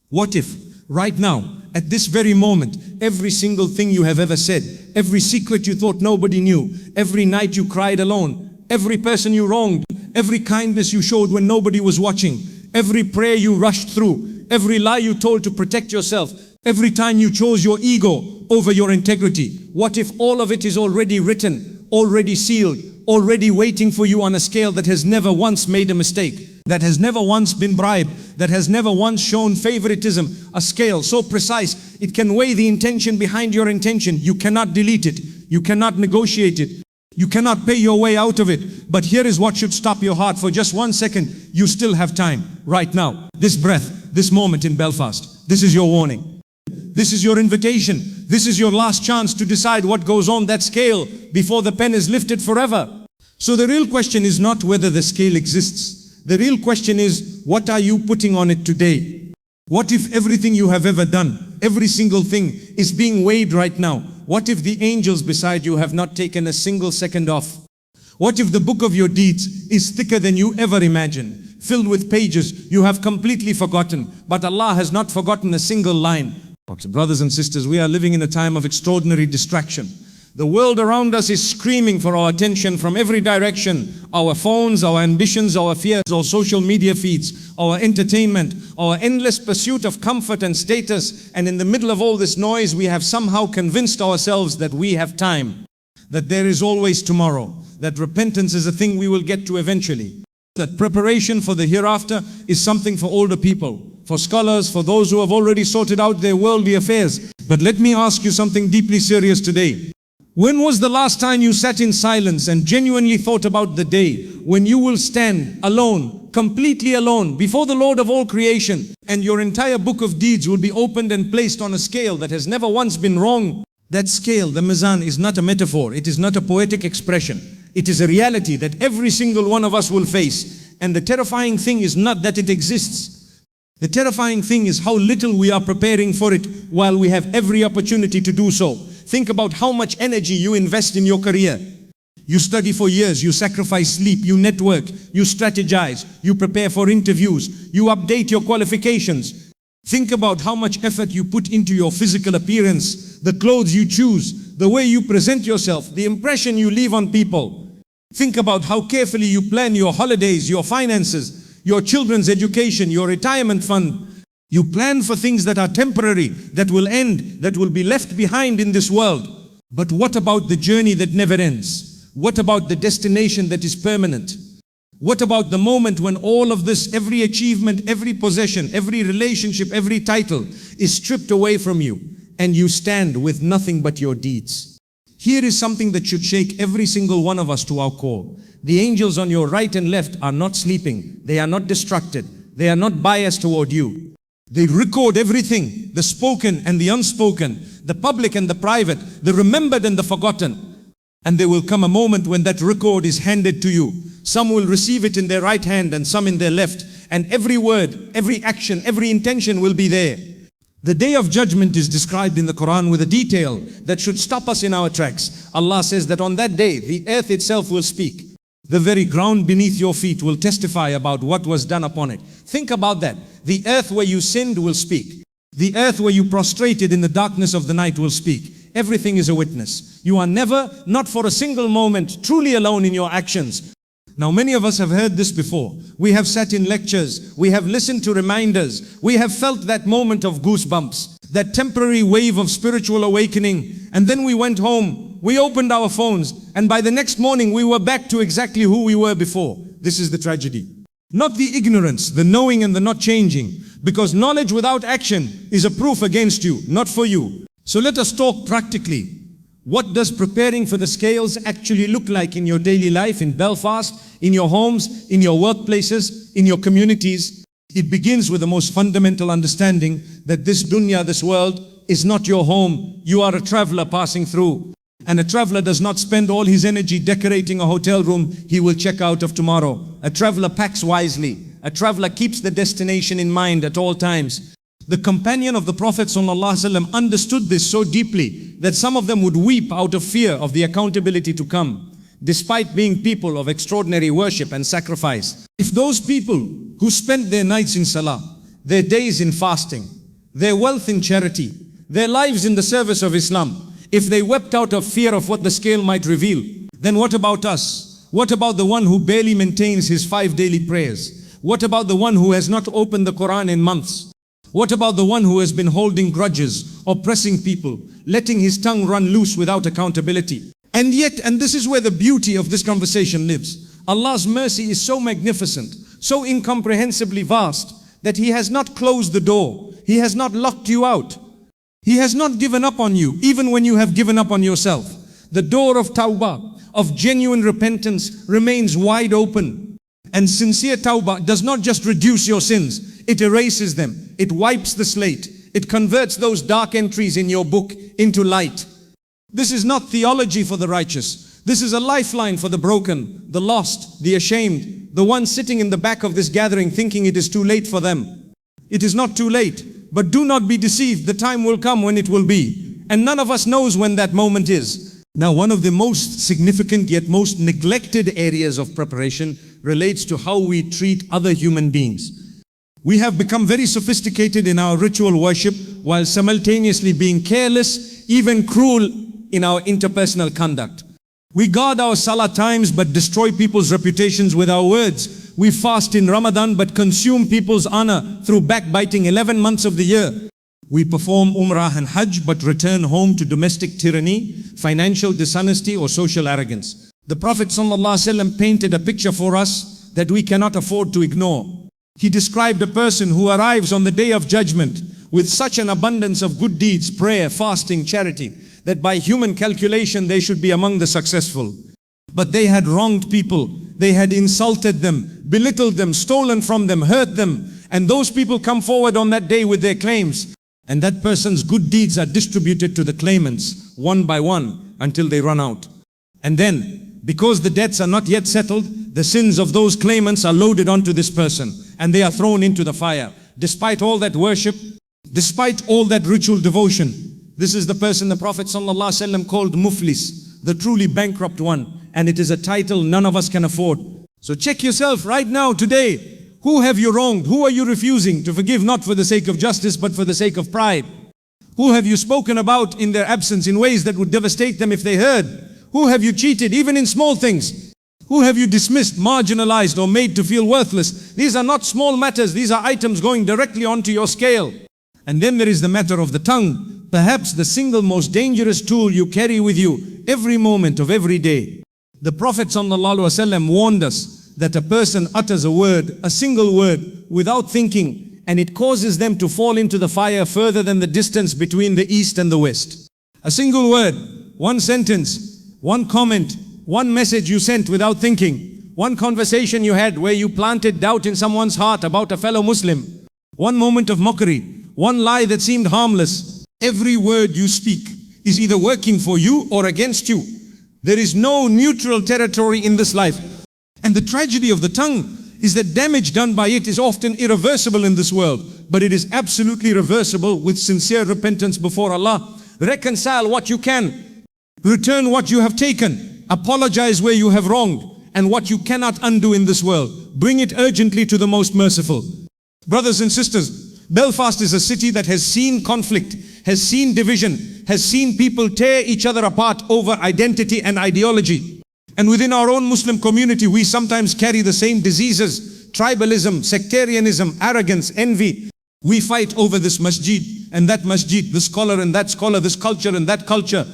What if, right now, at this very moment, every single thing you have ever said, every secret you thought nobody knew, every night you cried alone, every person you wronged, every kindness you showed when nobody was watching, every prayer you rushed through, every lie you told to protect yourself, every time you chose your ego over your integrity, what if all of it is already written, already sealed, already waiting for you on a scale that has never once made a mistake, that has never once been bribed, that has never once shown favoritism, a scale so precise, it can weigh the intention behind your intention. You cannot delete it. You cannot negotiate it. You cannot pay your way out of it. But here is what should stop your heart for just 1 second. You still have time right now. This breath, this moment in Belfast. This is your warning. This is your invitation. This is your last chance to decide what goes on that scale before the pen is lifted forever. So the real question is not whether the scale exists. The real question is, what are you putting on it today? What if everything you have ever done, every single thing is being weighed right now? What if the angels beside you have not taken a single second off? What if the book of your deeds is thicker than you ever imagined, filled with pages you have completely forgotten, but Allah has not forgotten a single line? Brothers and sisters, we are living in a time of extraordinary distraction. The world around us is screaming for our attention from every direction. Our phones, our ambitions, our fears, our social media feeds, our entertainment, our endless pursuit of comfort and status. And in the middle of all this noise, we have somehow convinced ourselves that we have time, that there is always tomorrow, that repentance is a thing we will get to eventually, that preparation for the hereafter is something for older people, for scholars, for those who have already sorted out their worldly affairs. But let me ask you something deeply serious today. When was the last time you sat in silence and genuinely thought about the day when you will stand alone, completely alone, before the Lord of all creation, and your entire book of deeds will be opened and placed on a scale that has never once been wrong? That scale, the Mizan, is not a metaphor. It is not a poetic expression. It is a reality that every single one of us will face. And the terrifying thing is not that it exists. The terrifying thing is how little we are preparing for it while we have every opportunity to do so. Think about how much energy you invest in your career. You study for years, you sacrifice sleep, you network, you strategize, you prepare for interviews, you update your qualifications. Think about how much effort you put into your physical appearance, the clothes you choose, the way you present yourself, the impression you leave on people. Think about how carefully you plan your holidays, your finances, your children's education, your retirement fund. You plan for things that are temporary, that will end, that will be left behind in this world. But what about the journey that never ends? What about the destination that is permanent? What about the moment when all of this, every achievement, every possession, every relationship, every title is stripped away from you and you stand with nothing but your deeds? Here is something that should shake every single one of us to our core. The angels on your right and left are not sleeping. They are not distracted. They are not biased toward you. They record everything, the spoken and the unspoken, the public and the private, the remembered and the forgotten. And there will come a moment when that record is handed to you. Some will receive it in their right hand and some in their left. And every word, every action, every intention will be there. The day of judgment is described in the Quran with a detail that should stop us in our tracks. Allah says that on that day, the earth itself will speak. The very ground beneath your feet will testify about what was done upon it. Think about that. The earth where you sinned will speak. The earth where you prostrated in the darkness of the night will speak. Everything is a witness. You are never, not for a single moment, truly alone in your actions. Now many of us have heard this before. We have sat in lectures. We have listened to reminders. We have felt that moment of goosebumps, that temporary wave of spiritual awakening. And then we went home. We opened our phones, and by the next morning we were back to exactly who we were before. This is the tragedy. Not the ignorance, the knowing and the not changing. Because knowledge without action is a proof against you, not for you. So let us talk practically. What does preparing for the scales actually look like in your daily life, in Belfast, in your homes, in your workplaces, in your communities? It begins with the most fundamental understanding that this dunya, this world, is not your home. You are a traveler passing through. And a traveler does not spend all his energy decorating a hotel room he will check out of tomorrow. A traveler packs wisely. A traveler keeps the destination in mind at all times. The companion of the Prophet ﷺ understood this so deeply that some of them would weep out of fear of the accountability to come, despite being people of extraordinary worship and sacrifice. If those people who spent their nights in salah, their days in fasting, their wealth in charity, their lives in the service of Islam, if they wept out of fear of what the scale might reveal, then what about us? What about the one who barely maintains his 5 daily prayers? What about the one who has not opened the Quran in months? What about the one who has been holding grudges, oppressing people, letting his tongue run loose without accountability? And yet, and this is where the beauty of this conversation lives, Allah's mercy is so magnificent, so incomprehensibly vast, that He has not closed the door. He has not locked you out. He has not given up on you, even when you have given up on yourself. The door of Tawbah, of genuine repentance, remains wide open. And sincere Tawbah does not just reduce your sins, it erases them. It wipes the slate. It converts those dark entries in your book into light. This is not theology for the righteous. This is a lifeline for the broken, the lost, the ashamed, the ones sitting in the back of this gathering thinking it is too late for them. It is not too late, but do not be deceived. The time will come when it will be. And none of us knows when that moment is. Now, one of the most significant yet most neglected areas of preparation relates to how we treat other human beings. We have become very sophisticated in our ritual worship while simultaneously being careless, even cruel in our interpersonal conduct. We guard our salah times but destroy people's reputations with our words. We fast in Ramadan but consume people's honor through backbiting 11 months of the year. We perform Umrah and Hajj but return home to domestic tyranny, financial dishonesty or social arrogance. The Prophet ﷺ painted a picture for us that we cannot afford to ignore. He described a person who arrives on the day of judgment with such an abundance of good deeds, prayer, fasting, charity, that by human calculation they should be among the successful. But they had wronged people, they had insulted them, belittled them, stolen from them, hurt them, and those people come forward on that day with their claims. And that person's good deeds are distributed to the claimants, one by one, until they run out. And then, because the debts are not yet settled, the sins of those claimants are loaded onto this person, and they are thrown into the fire. Despite all that worship, despite all that ritual devotion, this is the person the Prophet ﷺ called Muflis, the truly bankrupt one. And it is a title none of us can afford. So check yourself right now, today. Who have you wronged? Who are you refusing to forgive, not for the sake of justice, but for the sake of pride? Who have you spoken about in their absence in ways that would devastate them if they heard? Who have you cheated, even in small things? Who have you dismissed, marginalized, or made to feel worthless? These are not small matters. These are items going directly onto your scale. And then there is the matter of the tongue, perhaps the single most dangerous tool you carry with you every moment of every day. The Prophet ﷺ warned us that a person utters a word, a single word, without thinking, and it causes them to fall into the fire further than the distance between the east and the west. A single word, one sentence, one comment, one message you sent without thinking, one conversation you had where you planted doubt in someone's heart about a fellow Muslim, one moment of mockery, one lie that seemed harmless. Every word you speak is either working for you or against you. There is no neutral territory in this life. And the tragedy of the tongue is that damage done by it is often irreversible in this world, but it is absolutely reversible with sincere repentance before Allah. Reconcile what you can, return what you have taken, apologize where you have wronged, and what you cannot undo in this world, bring it urgently to the most merciful. Brothers and sisters, Belfast is a city that has seen conflict, has seen division, has seen people tear each other apart over identity and ideology. And within our own Muslim community, we sometimes carry the same diseases: tribalism, sectarianism, arrogance, envy. We fight over this masjid and that masjid, this scholar and that scholar, this culture and that culture.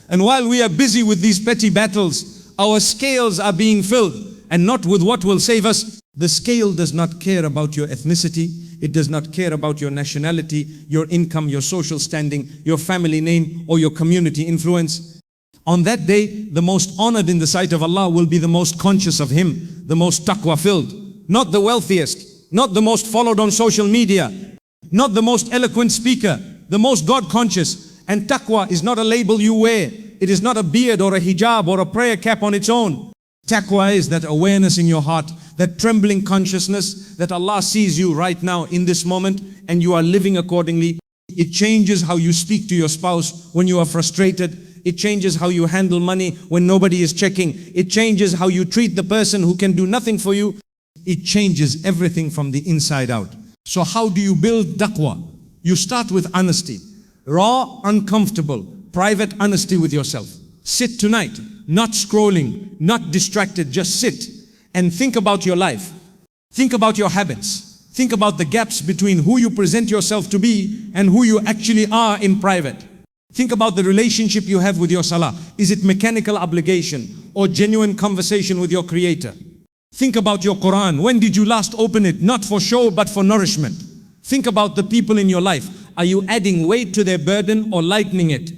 And while we are busy with these petty battles, our scales are being filled, and not with what will save us. The scale does not care about your ethnicity. It does not care about your nationality, your income, your social standing, your family name, or your community influence. On that day, the most honored in the sight of Allah will be the most conscious of Him, the most taqwa filled. Not the wealthiest, not the most followed on social media, not the most eloquent speaker, the most God conscious. And taqwa is not a label you wear. It is not a beard or a hijab or a prayer cap on its own. Taqwa is that awareness in your heart, that trembling consciousness that Allah sees you right now in this moment and you are living accordingly. It changes how you speak to your spouse when you are frustrated. It changes how you handle money when nobody is checking. It changes how you treat the person who can do nothing for you. It changes everything from the inside out. So how do you build taqwa? You start with honesty. Raw, uncomfortable, private honesty with yourself. Sit tonight, not scrolling, not distracted, just sit and think about your life. Think about your habits. Think about the gaps between who you present yourself to be and who you actually are in private. Think about the relationship you have with your salah. Is it mechanical obligation or genuine conversation with your Creator? Think about your Quran. When did you last open it? Not for show, but for nourishment. Think about the people in your life. Are you adding weight to their burden or lightening it?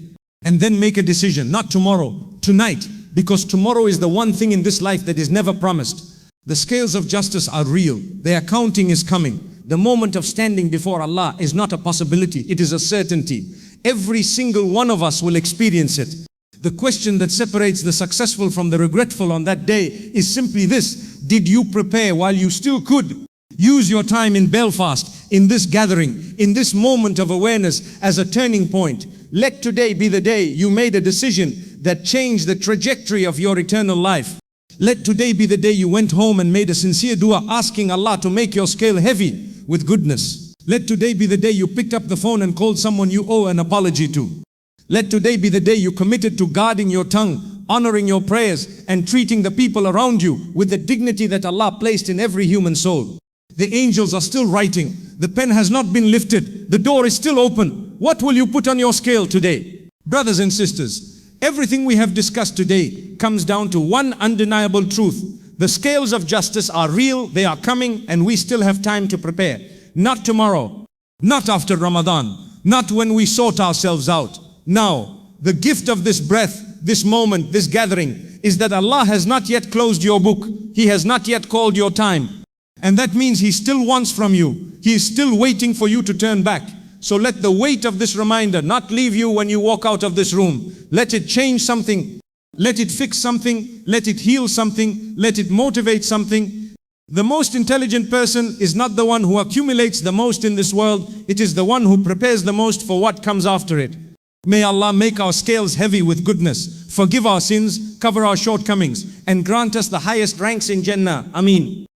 And then make a decision, not tomorrow, tonight, because tomorrow is the one thing in this life that is never promised. The scales of justice are real. The accounting is coming. The moment of standing before Allah is not a possibility, it is a certainty. Every single one of us will experience it. The question that separates the successful from the regretful on that day is simply this: did you prepare while you still could? Use your time in Belfast, in this gathering, in this moment of awareness as a turning point. Let today be the day you made a decision that changed the trajectory of your eternal life. Let today be the day you went home and made a sincere dua asking Allah to make your scale heavy with goodness. Let today be the day you picked up the phone and called someone you owe an apology to. Let today be the day you committed to guarding your tongue, honoring your prayers, and treating the people around you with the dignity that Allah placed in every human soul. The angels are still writing. The pen has not been lifted. The door is still open. What will you put on your scale today? Brothers and sisters, everything we have discussed today comes down to one undeniable truth. The scales of justice are real, they are coming, and we still have time to prepare. Not tomorrow, not after Ramadan, not when we sort ourselves out. Now, the gift of this breath, this moment, this gathering, is that Allah has not yet closed your book. He has not yet called your time. And that means He still wants from you. He is still waiting for you to turn back. So let the weight of this reminder not leave you when you walk out of this room. Let it change something. Let it fix something. Let it heal something. Let it motivate something. The most intelligent person is not the one who accumulates the most in this world. It is the one who prepares the most for what comes after it. May Allah make our scales heavy with goodness, forgive our sins, cover our shortcomings, and grant us the highest ranks in Jannah. Ameen.